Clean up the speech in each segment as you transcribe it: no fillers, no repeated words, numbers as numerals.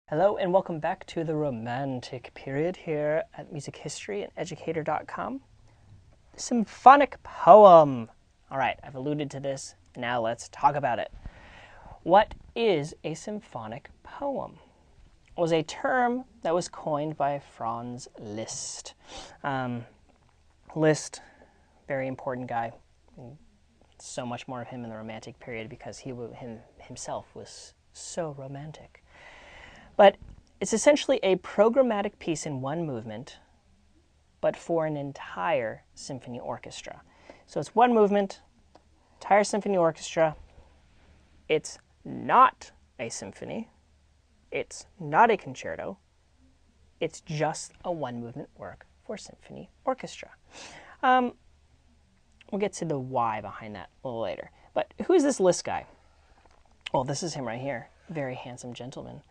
Hello and welcome back to the Romantic period here at Music History and Educator.com. The Symphonic poem. All right, I've alluded to this. Now let's talk about it. What is a symphonic poem? It was a term that was coined by Franz Liszt. Liszt, very important guy. So much more of him in the Romantic period because he himself was so romantic. But it's essentially a programmatic piece in one movement, but for an entire symphony orchestra. So it's one movement, entire symphony orchestra. It's not a symphony. It's not a concerto. It's just a one-movement work for symphony orchestra. We'll get to the why behind that a little later. But who is this Liszt guy? Well, this is him right here. Very handsome gentleman.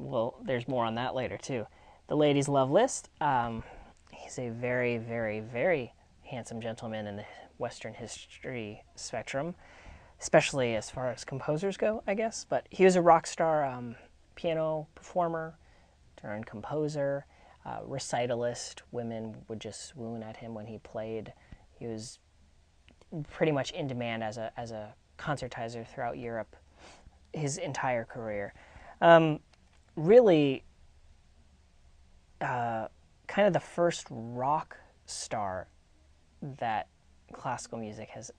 Well, there's more on that later, too. The ladies love Liszt. He's a very, very, very handsome gentleman in the Western history spectrum, especially as far as composers go, I guess. But he was a rock star piano performer turned composer, recitalist. Women would just swoon at him when he played. He was pretty much in demand as a concertizer throughout Europe his entire career. Really kind of the first rock star that classical music has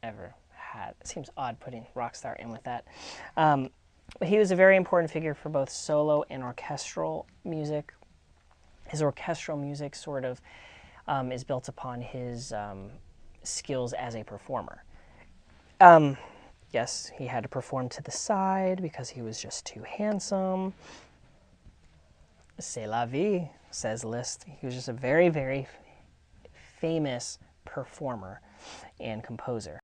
ever had. It seems odd putting rock star in with that. But he was a very important figure for both solo and orchestral music. His orchestral music sort of is built upon his skills as a performer. Yes, he had to perform to the side because he was just too handsome. C'est la vie, says Liszt. He was just a very, very famous performer and composer.